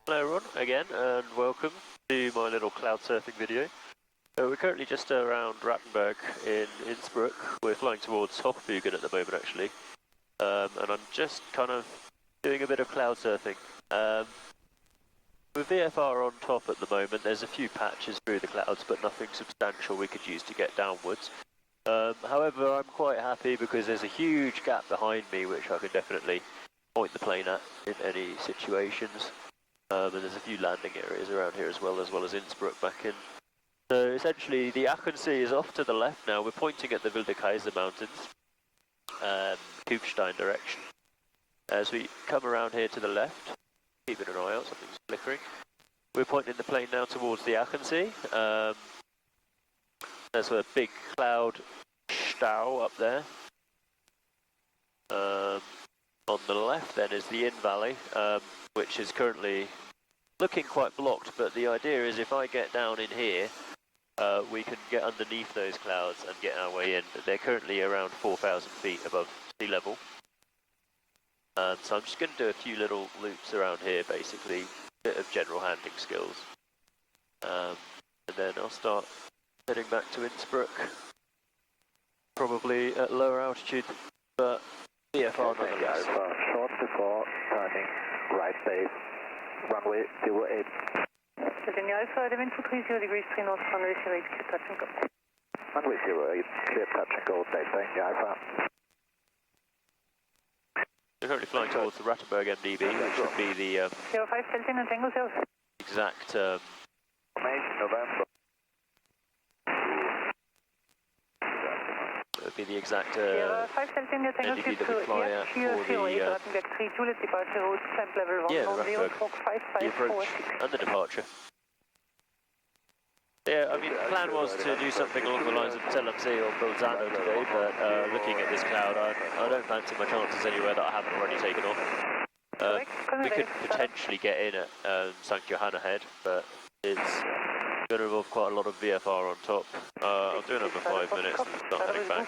Hello everyone, again, and welcome to my little cloud surfing video. We're currently just around Rattenberg in Innsbruck. We're flying towards Hochfugen at the moment actually, and I'm just kind of doing a bit of cloud surfing. With VFR on top at the moment, there's a few patches through the clouds, but nothing substantial we could use to get downwards. However, I'm quite happy because there's a huge gap behind me which I can definitely point the plane at in any situations. And there's a few landing areas around here as well as Innsbruck back in. So essentially the Achensee is off to the left now. We're pointing at the Wilde Kaiser Mountains, Kufstein direction. As we come around here to the left, keeping an eye out, something's flickering. We're pointing the plane now towards the Achensee. There's a big cloud stau up there. On the left then is the Inn Valley, which is currently looking quite blocked, but the idea is if I get down in here, we can get underneath those clouds and get our way in. They're currently around 4,000 feet above sea level. So I'm just going to do a few little loops around here, basically, a bit of general handling skills. And then I'll start heading back to Innsbruck, probably at lower altitude, but VFR nonetheless. Short before turning right base, runway 08. Virginia Alpha, the wind 230 degrees 3 north, runway 08, clear touch and go. Runway 08, clear touch and go, Delta India Alpha. We're currently flying towards the Rattenberg MDB, which should be the 05 Delta and Tango 0. exact November. would be the exact 5 Delta India Tango NDB that we fly at for the Rattenberg 3, Juliet departure route, climb level 1, yeah, no, the 0, Rattenberg, the approach and the departure. Yeah, I mean, the plan was to do something along the lines of Telemsee or Bolzano today, but looking at this cloud, I don't fancy my chances anywhere that I haven't already taken off. We could potentially get in at St. Johanna Head, but it's going to involve quite a lot of VFR on top. I'll do another 5 minutes and start heading back.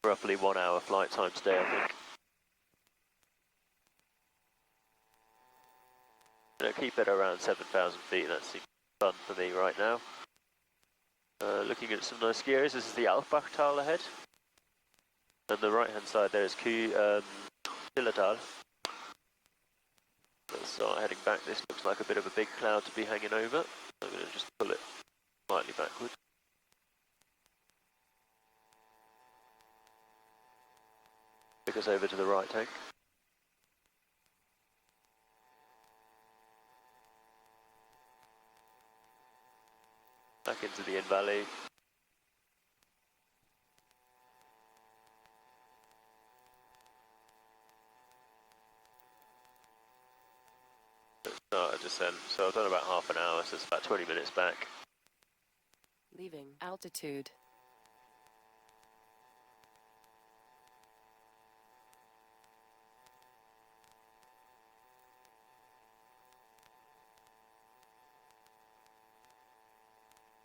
Roughly 1 hour flight time today, I think. Keep it around 7,000 feet, that seems fun for me right now. Looking at some nice ski areas, this is the Alpbachtal ahead. And the right hand side there is Zillertal. Let's start heading back. This looks like a bit of a big cloud to be hanging over. I'm going to just pull it slightly backward. Take us over to the right tank. Back into the Inn Valley. Let's start a descent. So I've done about half an hour, so it's about 20 minutes back. Leaving altitude.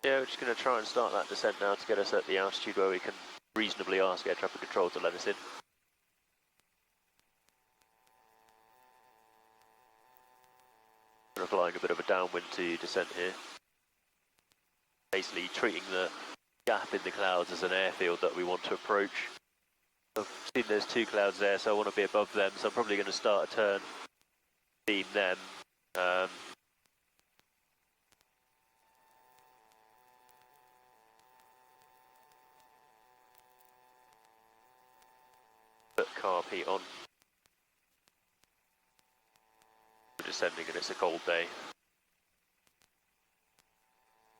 Yeah, we're just going to try and start that descent now to get us at the altitude where we can reasonably ask air traffic control to let us in. We're applying a bit of a downwind to descent here. Basically treating the gap in the clouds as an airfield that we want to approach. I've seen there's two clouds there, so I want to be above them, so I'm probably going to start a turn, beam them. Put carb heat on. We're descending and it's a cold day.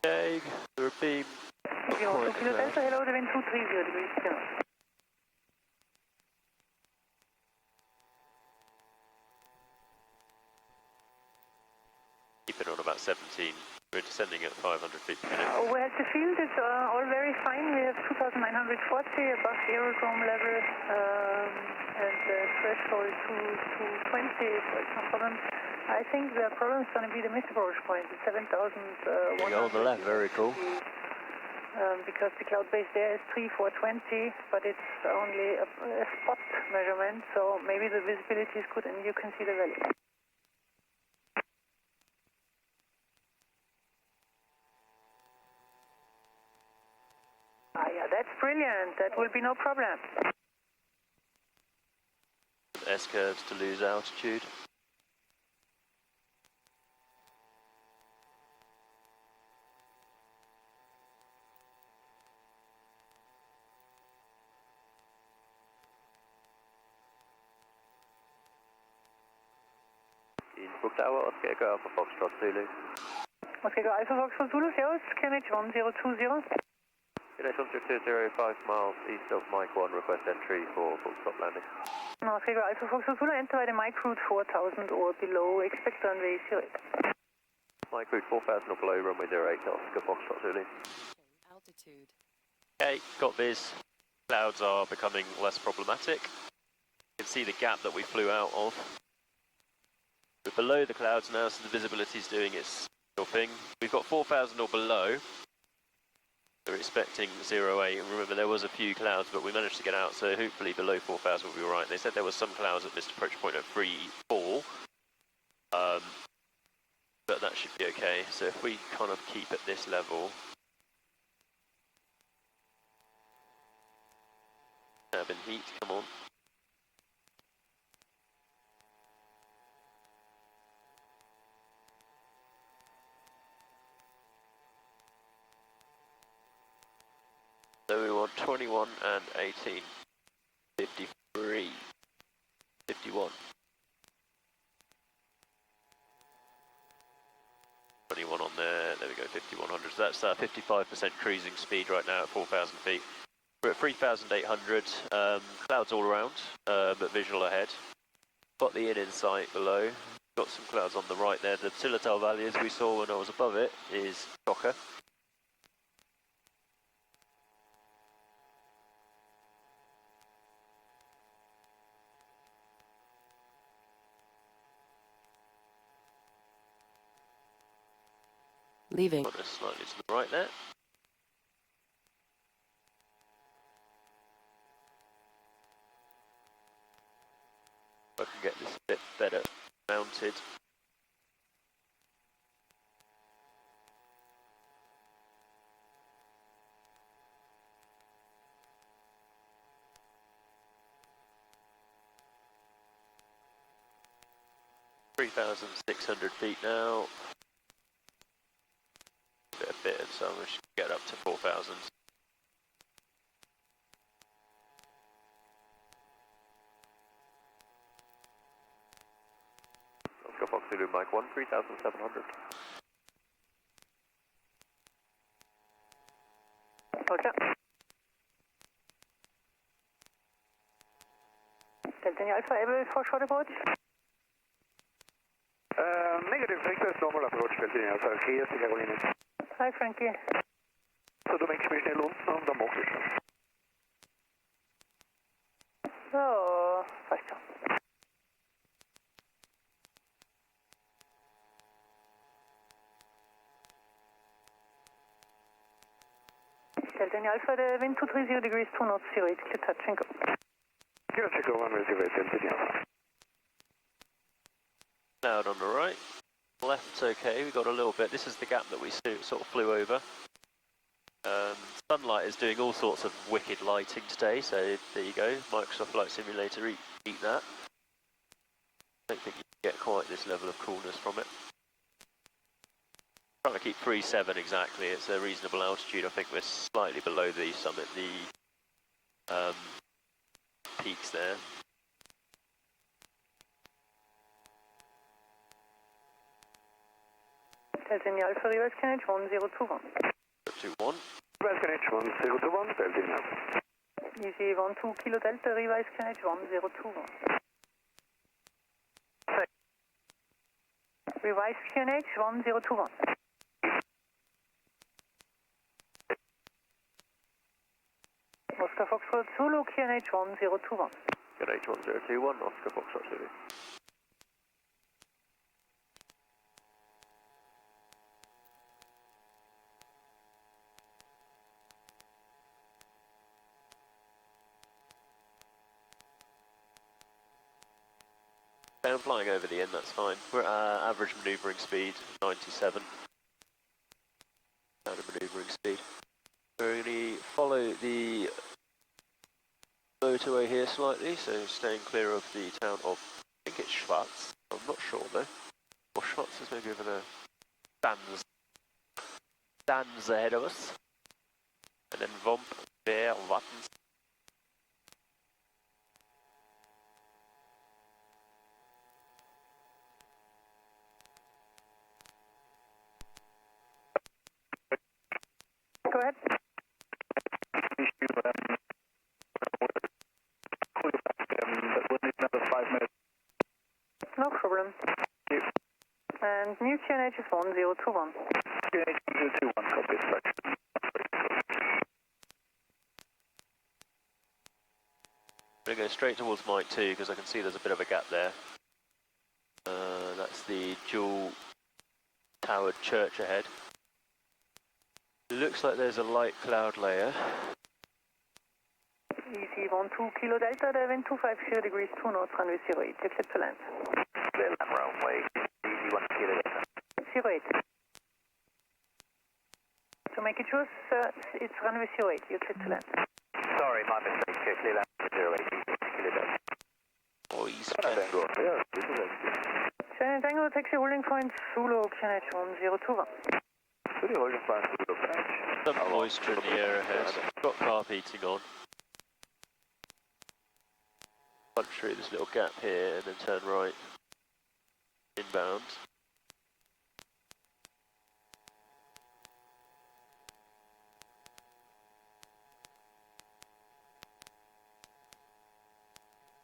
Okay, the beam. Hello, the wind 230 degrees. Keep it on about 17. We're descending at 500 feet per minute. Well, the field is all very fine. We have 2,940 above the aerodrome level, and the threshold to 220, so it's no problem. I think the problem is going to be the mid-approach point, the 7,100. On the left, very cool. Because the cloud base there is 3420, but it's only a spot measurement, so maybe the visibility is good and you can see the valley. brilliant. That will be no problem. S-curves to lose altitude. Innsbruck Tower, Oscar Echo Alpha Foxtrot Zulu. Oscar Echo Alpha Foxtrot Zulu, Zeros, QNH 1020. QNH 1020, 5 miles east of Mike 1, request entry for full stop landing. Oscar Echo Alpha Foxtrot Zulu, enter by the Mike route 4000 or below, expect runway 08. Mike route 4000 or below, runway 08, Oscar Foxtrot Zulu. Altitude. Okay, got this. Clouds are becoming less problematic. You can see the gap that we flew out of. We're below the clouds now, so the visibility is doing its thing. We've got 4,000 or below. We're expecting 08. And remember, there was a few clouds, but we managed to get out, so hopefully below 4,000 will be all right. They said there was some clouds at missed approach point at 3-4, but that should be okay. So if we kind of keep at this level, cabin heat, come on. So we want 21 and 18, 53, 51. 21 on there we go, 5100. So that's 55% cruising speed right now at 4,000 feet. We're at 3,800, clouds all around, but visual ahead. Got the in sight below, got some clouds on the right there. The Tilletal Valley, as we saw when I was above it, is chocker. Leaving. Got us slightly to the right there. I can get this a bit better mounted. (3,600 feet now. A bit, so we should get up to 4,000. Oscar Fox Zulu Mike 1, 3,700. Roger. Delta Alpha able for short approach? Negative, request normal approach, Delta Alpha, clear, Carolina. Hi Frankie. So du lenkst mich schnell unten und dann machst du es. So, passt schon. Delta Alpha, the wind 230 degrees, 2 knots, 08, clear touch and go. Clear touch and go, runway 08, Delta Alpha. Cloud on the right. Left's okay, we got a little bit. This is the gap that we sort of flew over. Sunlight is doing all sorts of wicked lighting today, so there you go. Microsoft Flight Simulator, eat that. I don't think you can get quite this level of coolness from it. Trying to keep 3.7 exactly, it's a reasonable altitude. I think we're slightly below the summit, the peaks there. Delta Alpha, reverse QNH 1021. 21. Reverse QNH 1021, Delta Alpha. Easy 12 Kilo Delta, reverse QNH 1021. Revised QNH 1021. Oscar Foxtrot Zulu, QNH 1021. QNH 1021, Oscar Foxtrot Zulu. I'm flying over the end, that's fine. We're at average manoeuvring speed, 97. Standard manoeuvring speed. We're going to follow the motorway here slightly, so staying clear of the town of, I think it's Schwarz, I'm not sure though. Or Schwarz is maybe over there. Stands ahead of us. And then Vomp, Bear, Wattens. Go ahead. But we'll need another 5 minutes. No problem. And new QNH is 1021. QNH 1021, copy instruction. I'm going to go straight towards Mike 2 because I can see there's a bit of a gap there. That's the dual towered church ahead. Looks like there's a light cloud layer. Easy 12 Kilo Delta, the wind 250 degrees 2 knots, runway 08, you clear to land. Clear land runway, easy 1 kilo Delta. 08. To make it sure, it's runway 08, you clear to land. Sorry, my mistake, clear land 08, easy 1 kilo Delta. Oh, he's Tango, yeah, this is it. China Tango, taxi holding point, Zulu, QNH 1021. Pretty holding fast, Zulu patch. some moisture in the air ahead. Got carb heating on. Punch through this little gap here and then turn right. Inbound.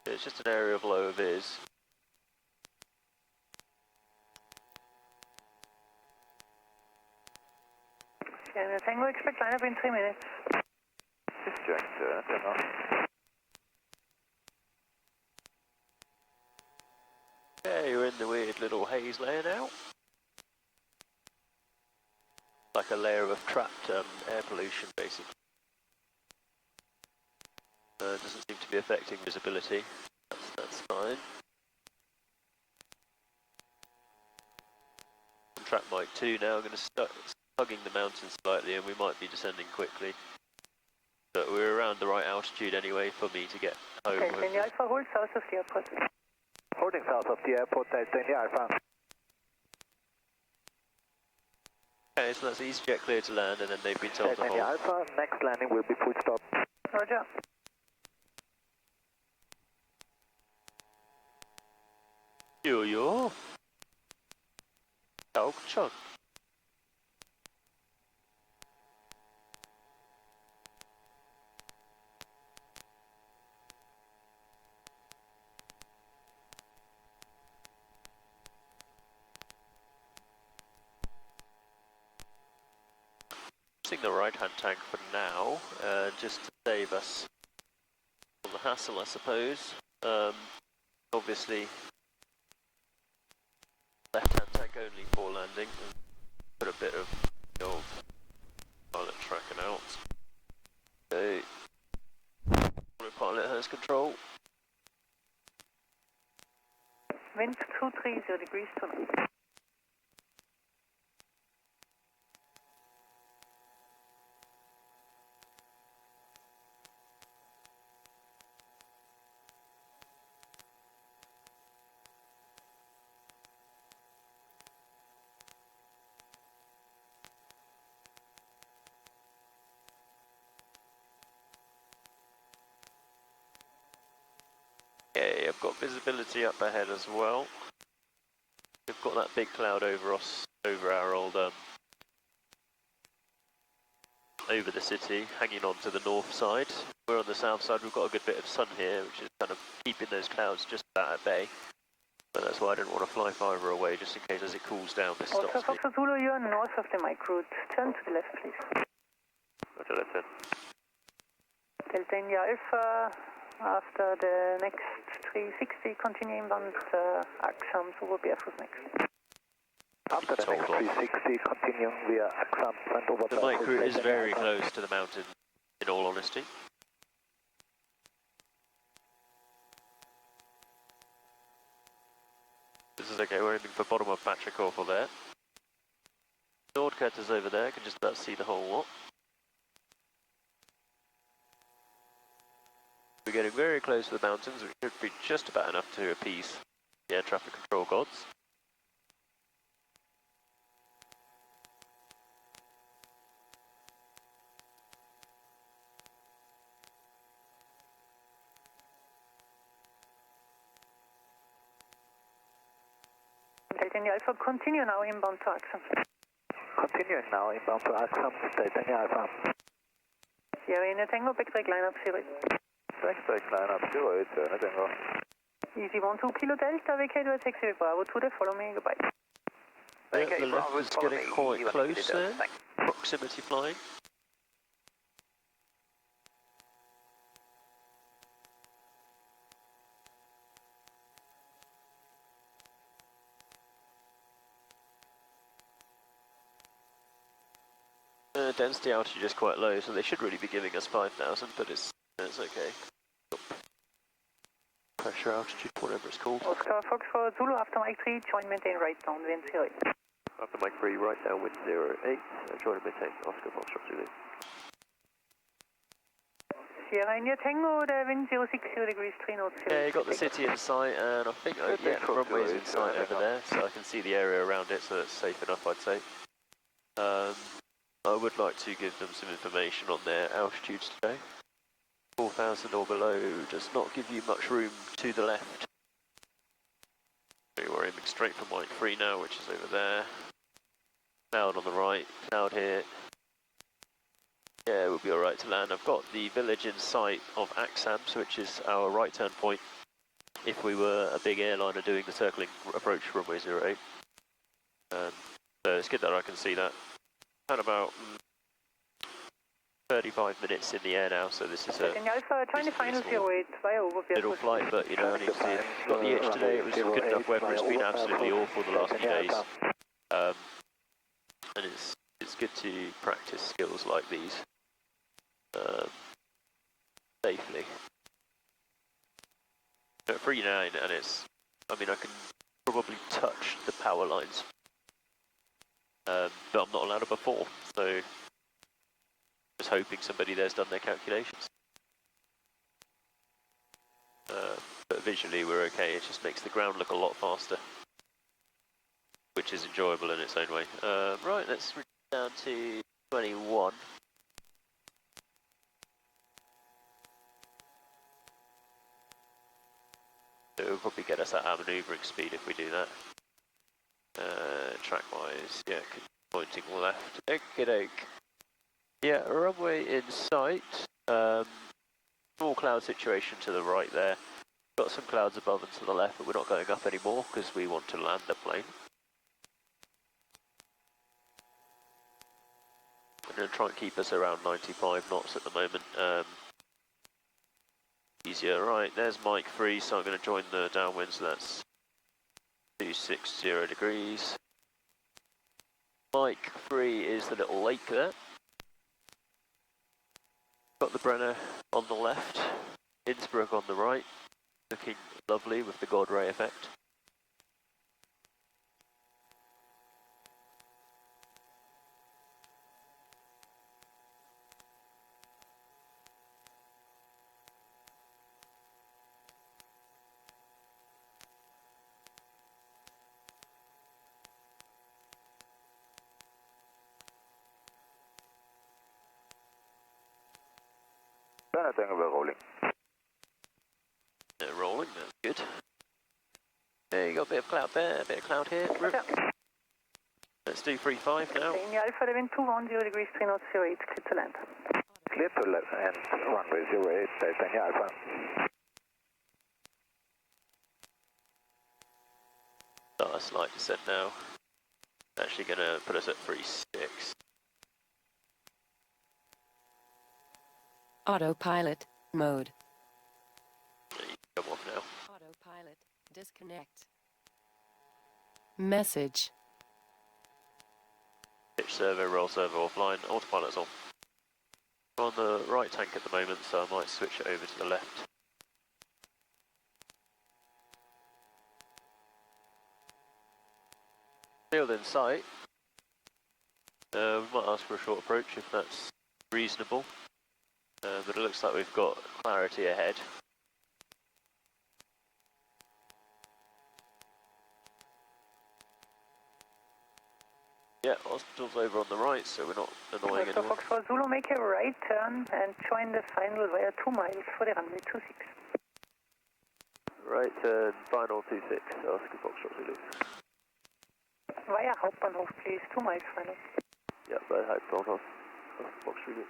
It's just an area of low vis. Sierra Tango, expect line up in 3 minutes. Disjunct, turn off. Yeah, you're in the weird little haze layer now. Like a layer of trapped air pollution, basically. Doesn't seem to be affecting visibility. That's fine. Track mic 2 now. I'm going to start hugging the mountain slightly, and we might be descending quickly. But we're around the right altitude anyway for me to get home. Okay, then the Alpha hold south of the airport. Holding south of the airport, Delta Alpha. Okay, so that's EasyJet clear to land, and then they've been told to Delta hold. Alpha, next landing will be full stop. Roger. Yo. Dog chug. Using the right-hand tank for now, just to save us on the hassle, I suppose. Obviously, left-hand tank only for landing. Put a bit of the old pilot tracking out. Okay. Autopilot has control. Wind 230 degrees to north. Okay, I've got visibility up ahead as well. We've got that big cloud over us, over our old, over the city, hanging on to the north side. We're on the south side, we've got a good bit of sun here, which is kind of keeping those clouds just about at bay. But that's why I didn't want to fly farther away, just in case as it cools down, this Also, stops me. Fox Zulu, you are north of the mic route. Turn to the left, please. Roger, left turn. Delta India Alpha, after the next 360, continue inbound Axam, so we'll be Air Force next. After the next 360, continue via Axam and over The mic route is very close to the mountain, in all honesty. This is okay, we're aiming for bottom of Patrick Orful there. Nordcat is over there, can just about see the whole lot. We're getting very close to the mountains, which should be just about enough to appease the air traffic control gods. Delta Alpha, continue now inbound to Axum. Continuing now inbound to Axum, Delta Alpha. Sierra India Tango, backtrack line up 08. Backtrack line up 08, Sierra Tango. Easy 12 Kilo Delta, vacate to taxi Bravo 2, follow me, goodbye. The left is getting quite close there, proximity flying. Density altitude is quite low, so they should really be giving us 5,000, but it's okay. Pressure altitude, whatever it's called. Oscar Fox for Zulu after Mike 3, join maintain right down, wind 08. After Mike 3, right down, wind 08, join and maintain, Oscar Fox for Zulu. Sierra India Tango, the wind 060 degrees, 3 knots. Yeah, you got the city in sight, and I think, yeah, the runway's in sight over there, so I can see the area around it, so it's safe enough, I'd say. I would like to give them some information on their altitudes today. 4,000 or below does not give you much room to the left. So we're aiming straight for Mike 3 now, which is over there. Cloud on the right, cloud here. Yeah, we'll be alright to land. I've got the village in sight of Axams, which is our right turn point if we were a big airliner doing the circling approach to runway 08. So it's good that I can see that. Had about 35 minutes in the air now, so this is a Alpha, trying to final 08 via over little flight, but you know, I need to see it. Got the itch today, it was good enough weather, it's been absolutely awful the last few days. And it's good to practice skills like these safely. 39, and it's, I mean, I can probably touch the power lines. But I'm not allowed above 4, so just hoping somebody there's done their calculations. But visually we're okay, it just makes the ground look a lot faster, which is enjoyable in its own way. Right, let's reach down to 21. It will probably get us at our manoeuvring speed if we do that. Track-wise, yeah, pointing left. Okey-doke. Yeah, runway in sight. Small cloud situation to the right there. Got some clouds above and to the left, but we're not going up anymore because we want to land the plane. I'm going to try and keep us around 95 knots at the moment. Easier. Right, there's Mike 3, so I'm going to join the downwind, so that's 260 degrees. Mike 3 is the little lake there. Got the Brenner on the left, Innsbruck on the right, looking lovely with the God Ray effect. I think we're rolling. They're rolling, that's good. There you got a bit of cloud there, a bit of cloud here. Let's do 3-5 now. India Alpha, the wind 210 degrees, 3 knots, 08, clear to land. Clear to left and runway 08, Delta Alpha. Start a slight descent now. Actually going to put us at 3-6. Autopilot mode. Come off now. Autopilot disconnect. Message. Pitch servo, roll servo offline, autopilot's on. I'm on the right tank at the moment, so I might switch it over to the left. Field in sight. We might ask for a short approach if that's reasonable. but it looks like we've got clarity ahead. Yeah, hospital's over on the right, so we're not annoying Oscar anyone. Foxtrot Zulu, make a right turn and join the final via 2 miles for the runway 26. Right turn, final 26, Oscar Foxtrot Zulu. Via Hauptbahnhof, please, 2 miles final. Yep, by Hauptbahnhof, Oscar Foxtrot Zulu.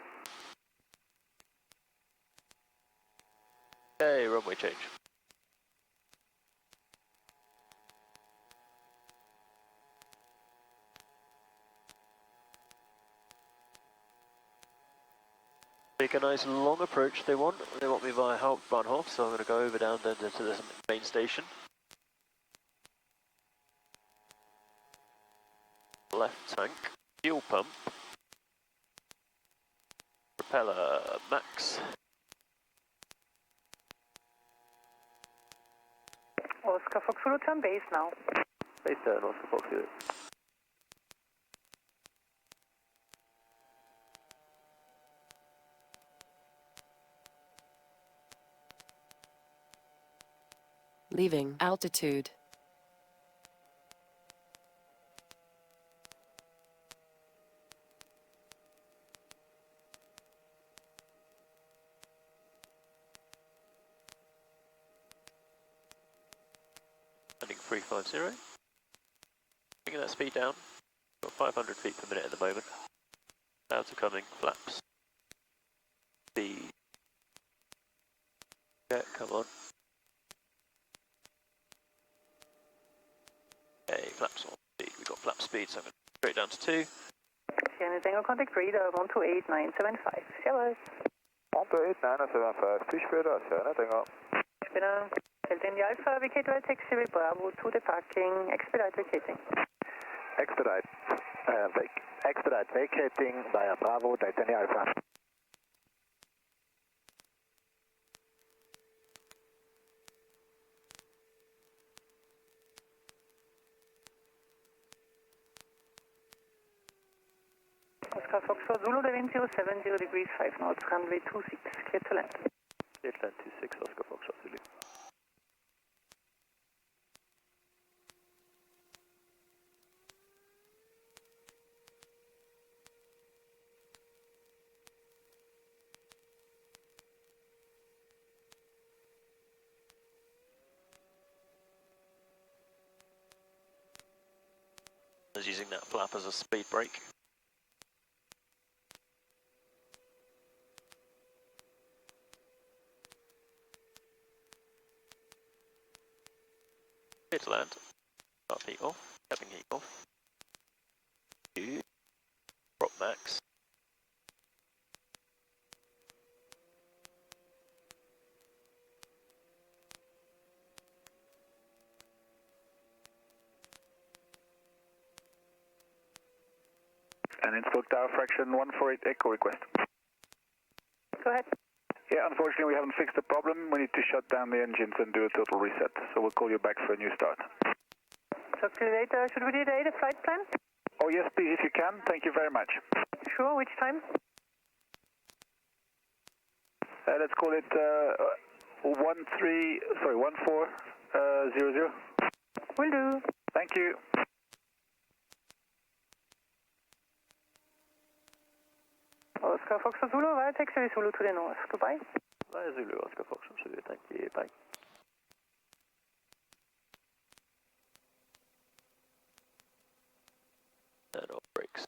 Okay, runway change. Take a nice long approach they want. They want me via Hauptbahnhof, so I'm going to go over down then to the main station. Left tank, fuel pump, propeller max. Oscar Fox Zulu, turn base now. Base turn, Oscar Fox Zulu. Leaving altitude. Landing 350. Bringing that speed down. Got 500 feet per minute at the moment. Clouds are coming, flaps. Speed. Yeah, come on. Okay, flaps on speed. We've got flap speed, so I'm going straight down to 2. Sierra Tango contact radar 128975. Servus. 128975, fish radar, Sierra Tango. Spinner. Delta India Alpha, vacate via taxi with Bravo to the parking. Expedite vacating. Expedite. Expedite vacating via Bravo, Delta India Alpha. Oscar Foxtrot Zulu, the wind 070 degrees 5 knots, runway 26, clear to land. Clear to land 26, Oscar Foxtrot Zulu. I was using that flap as a speed brake. Clear to land. Start heat off. Cabin heat off. 2. Prop max. And Innsbruck Tower fraction 148 echo request. Go ahead. Yeah, unfortunately we haven't fixed the problem. We need to shut down the engines and do a total reset. So we'll call you back for a new start. Talk to you later. Should we delay the flight plan? Oh yes, please, if you can. Thank you very much. Sure, which time? Let's call it 1400. Will do. Thank you. Oscar Foxtrot Zulu, via taxi with Zulu to the north. Goodbye. Via Zulu, Oscar Foxtrot Zulu, thank you, bye. And off brakes.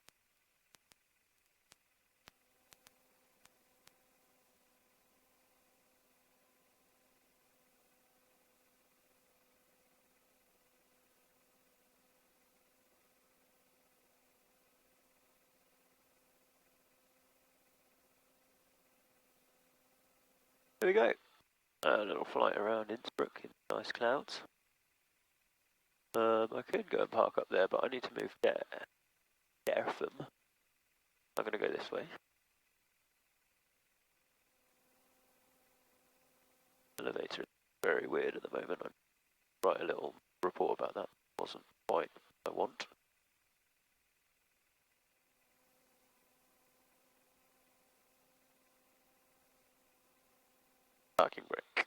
There we go. A little flight around Innsbruck in nice clouds. I could go and park up there, but I need to move there. From. I'm going to go this way. Elevator is very weird at the moment. I'll write a little report about that. Wasn't quite what I want. Parking brake.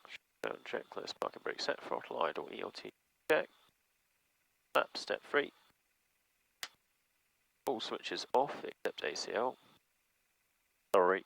Shutdown checklist, parking brake set, throttle idle, ELT check. Map step 3. All switches off except ACL. Sorry.